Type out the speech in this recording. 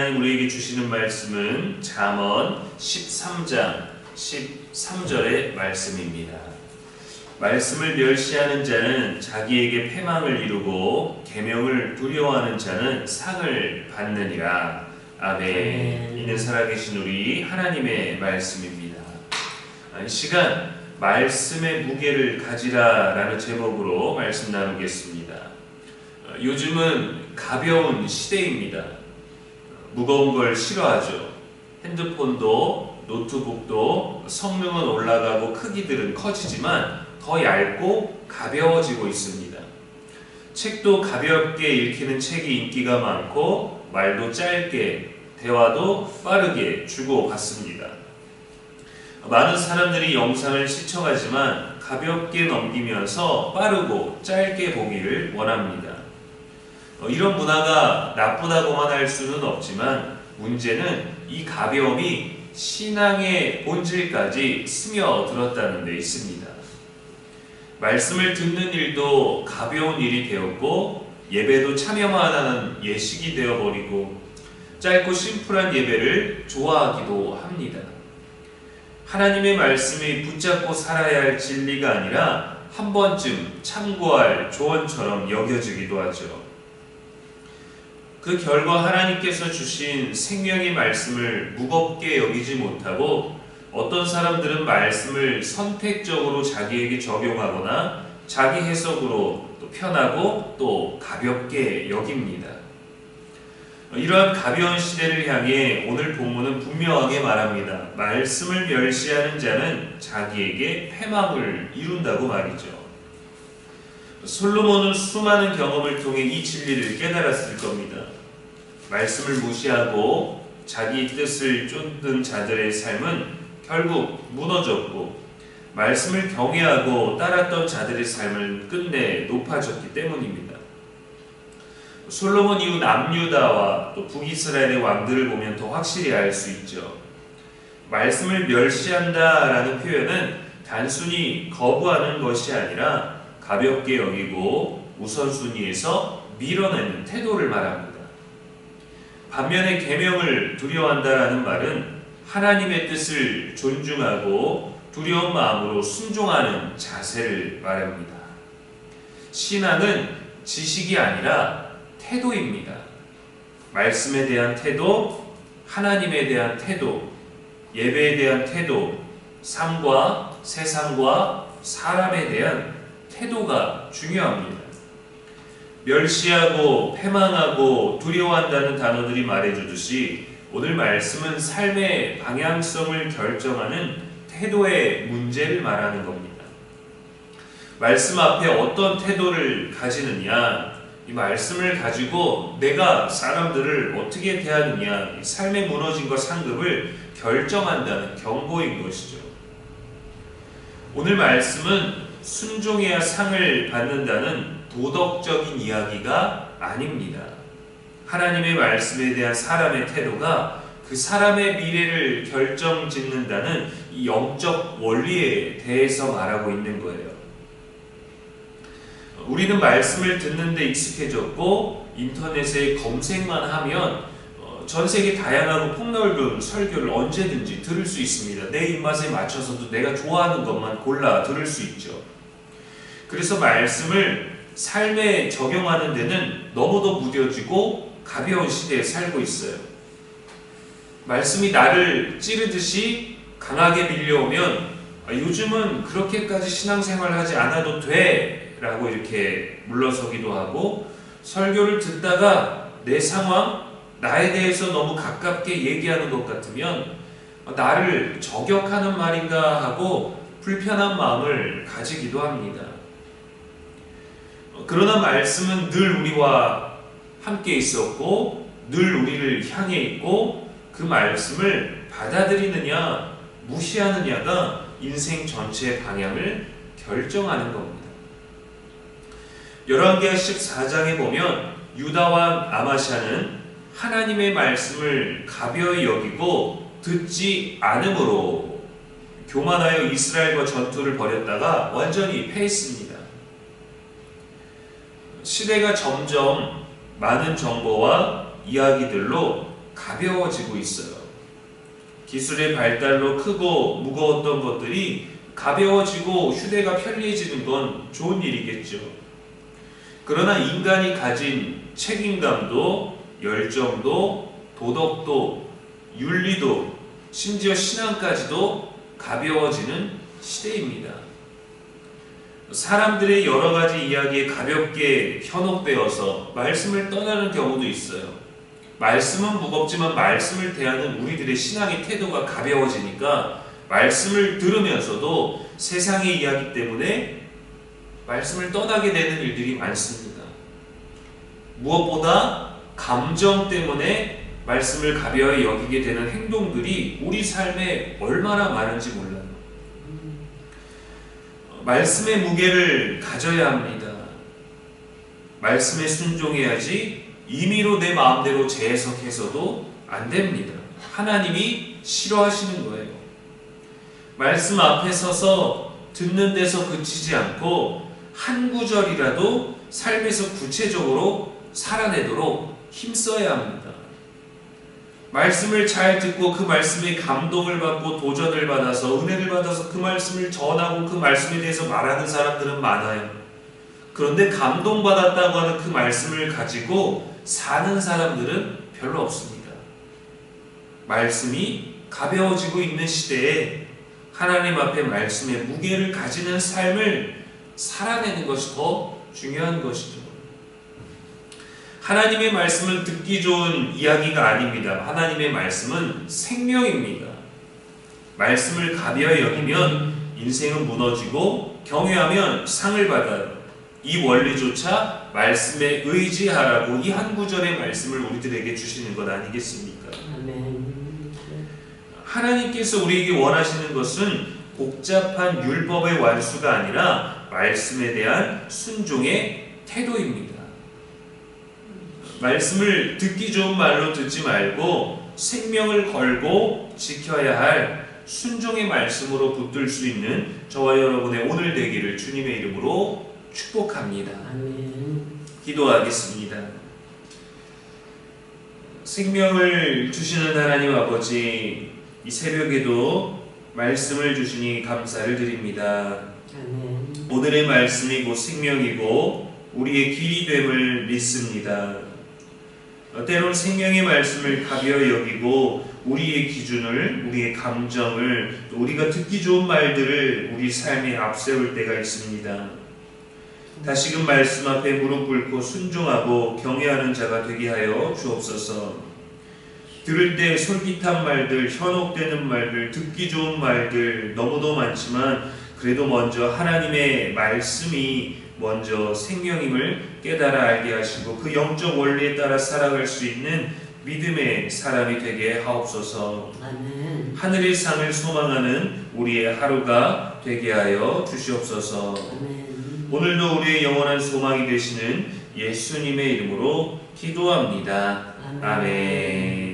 하나님 우리에게 주시는 말씀은 잠언 13장 13절의 말씀입니다. 말씀을 멸시하는 자는 자기에게 패망을 이루고 계명을 두려워하는 자는 상을 받느니라. 아멘. 이는 살아계신 우리 하나님의 말씀입니다. 이 시간 말씀의 무게를 가지라 라는 제목으로 말씀 나누겠습니다. 요즘은 가벼운 시대입니다. 무거운 걸 싫어하죠. 핸드폰도 노트북도 성능은 올라가고 크기들은 커지지만 더 얇고 가벼워지고 있습니다. 책도 가볍게 읽히는 책이 인기가 많고 말도 짧게, 대화도 빠르게 주고받습니다. 많은 사람들이 영상을 시청하지만 가볍게 넘기면서 빠르고 짧게 보기를 원합니다. 이런 문화가 나쁘다고만 할 수는 없지만 문제는 이 가벼움이 신앙의 본질까지 스며들었다는 데 있습니다. 말씀을 듣는 일도 가벼운 일이 되었고 예배도 참여만 하는 예식이 되어버리고 짧고 심플한 예배를 좋아하기도 합니다. 하나님의 말씀이 붙잡고 살아야 할 진리가 아니라 한 번쯤 참고할 조언처럼 여겨지기도 하죠. 그 결과 하나님께서 주신 생명의 말씀을 무겁게 여기지 못하고 어떤 사람들은 말씀을 선택적으로 자기에게 적용하거나 자기 해석으로 또 편하고 또 가볍게 여깁니다. 이러한 가벼운 시대를 향해 오늘 본문은 분명하게 말합니다. 말씀을 멸시하는 자는 자기에게 패망을 이룬다고 말이죠. 솔로몬은 수많은 경험을 통해 이 진리를 깨달았을 겁니다. 말씀을 무시하고 자기 뜻을 쫓는 자들의 삶은 결국 무너졌고 말씀을 경외하고 따랐던 자들의 삶은 끝내 높아졌기 때문입니다. 솔로몬 이후 남유다와 또 북이스라엘의 왕들을 보면 더 확실히 알 수 있죠. 말씀을 멸시한다라는 표현은 단순히 거부하는 것이 아니라 가볍게 여기고 우선순위에서 밀어내는 태도를 말합니다. 반면에 계명을 두려워한다라는 말은 하나님의 뜻을 존중하고 두려운 마음으로 순종하는 자세를 말합니다. 신앙은 지식이 아니라 태도입니다. 말씀에 대한 태도, 하나님에 대한 태도, 예배에 대한 태도, 삶과 세상과 사람에 대한 태도가 중요합니다. 멸시하고 패망하고 두려워한다는 단어들이 말해주듯이 오늘 말씀은 삶의 방향성을 결정하는 태도의 문제를 말하는 겁니다. 말씀 앞에 어떤 태도를 가지느냐, 이 말씀을 가지고 내가 사람들을 어떻게 대하느냐, 이 삶의 무너짐과 상급을 결정한다는 경고인 것이죠. 오늘 말씀은 순종해야 상을 받는다는 도덕적인 이야기가 아닙니다. 하나님의 말씀에 대한 사람의 태도가 그 사람의 미래를 결정짓는다는 이 영적 원리에 대해서 말하고 있는 거예요. 우리는 말씀을 듣는 데 익숙해졌고 인터넷에 검색만 하면 전 세계 다양하고 폭넓은 설교를 언제든지 들을 수 있습니다. 내 입맛에 맞춰서도 내가 좋아하는 것만 골라 들을 수 있죠. 그래서 말씀을 삶에 적용하는 데는 너무도 무뎌지고 가벼운 시대에 살고 있어요. 말씀이 나를 찌르듯이 강하게 밀려오면 요즘은 그렇게까지 신앙생활 하지 않아도 돼 라고 이렇게 물러서기도 하고, 설교를 듣다가 내 상황, 나에 대해서 너무 가깝게 얘기하는 것 같으면 나를 저격하는 말인가 하고 불편한 마음을 가지기도 합니다. 그러나 말씀은 늘 우리와 함께 있었고 늘 우리를 향해 있고 그 말씀을 받아들이느냐 무시하느냐가 인생 전체의 방향을 결정하는 겁니다. 열왕기하 14장에 보면 유다와 아마샤는 하나님의 말씀을 가벼이 여기고 듣지 않음으로 교만하여 이스라엘과 전투를 벌였다가 완전히 패했습니다. 시대가 점점 많은 정보와 이야기들로 가벼워지고 있어요. 기술의 발달로 크고 무거웠던 것들이 가벼워지고 휴대가 편리해지는 건 좋은 일이겠죠. 그러나 인간이 가진 책임감도 열정도 도덕도 윤리도 심지어 신앙까지도 가벼워지는 시대입니다. 사람들의 여러 가지 이야기에 가볍게 현혹되어서 말씀을 떠나는 경우도 있어요. 말씀은 무겁지만 말씀을 대하는 우리들의 신앙의 태도가 가벼워지니까 말씀을 들으면서도 세상의 이야기 때문에 말씀을 떠나게 되는 일들이 많습니다. 무엇보다 감정 때문에 말씀을 가벼이 여기게 되는 행동들이 우리 삶에 얼마나 많은지 몰라요. 말씀의 무게를 가져야 합니다. 말씀에 순종해야지 임의로 내 마음대로 재해석해서도 안 됩니다. 하나님이 싫어하시는 거예요. 말씀 앞에 서서 듣는 데서 그치지 않고 한 구절이라도 삶에서 구체적으로 살아내도록 힘써야 합니다. 말씀을 잘 듣고 그 말씀에 감동을 받고 도전을 받아서 은혜를 받아서 그 말씀을 전하고 그 말씀에 대해서 말하는 사람들은 많아요. 그런데 감동받았다고 하는 그 말씀을 가지고 사는 사람들은 별로 없습니다. 말씀이 가벼워지고 있는 시대에 하나님 앞에 말씀의 무게를 가지는 삶을 살아내는 것이 더 중요한 것이죠. 하나님의 말씀은 듣기 좋은 이야기가 아닙니다. 하나님의 말씀은 생명입니다. 말씀을 가벼이 여기면 인생은 무너지고 경외하면 상을 받아요. 이 원리조차 말씀에 의지하라고 이 한 구절의 말씀을 우리들에게 주시는 것 아니겠습니까? 하나님께서 우리에게 원하시는 것은 복잡한 율법의 완수가 아니라 말씀에 대한 순종의 태도입니다. 말씀을 듣기 좋은 말로 듣지 말고 생명을 걸고 지켜야 할 순종의 말씀으로 붙들 수 있는 저와 여러분의 오늘 되기를 주님의 이름으로 축복합니다. 아멘. 기도하겠습니다. 생명을 주시는 하나님 아버지, 이 새벽에도 말씀을 주시니 감사를 드립니다. 아멘. 오늘의 말씀이 곧 생명이고 우리의 길이 됨을 믿습니다. 때론 생명의 말씀을 가벼이 여기고 우리의 기준을, 우리의 감정을, 또 우리가 듣기 좋은 말들을 우리 삶에 앞세울 때가 있습니다. 다시금 말씀 앞에 무릎 꿇고 순종하고 경외하는 자가 되게 하여 주옵소서. 들을 때 솔깃한 말들, 현혹되는 말들, 듣기 좋은 말들 너무도 많지만 그래도 먼저 하나님의 말씀이 먼저 생명임을 깨달아 알게 하시고 그 영적 원리에 따라 살아갈 수 있는 믿음의 사람이 되게 하옵소서. 아멘. 하늘의 상을 소망하는 우리의 하루가 되게 하여 주시옵소서. 아멘. 오늘도 우리의 영원한 소망이 되시는 예수님의 이름으로 기도합니다. 아멘.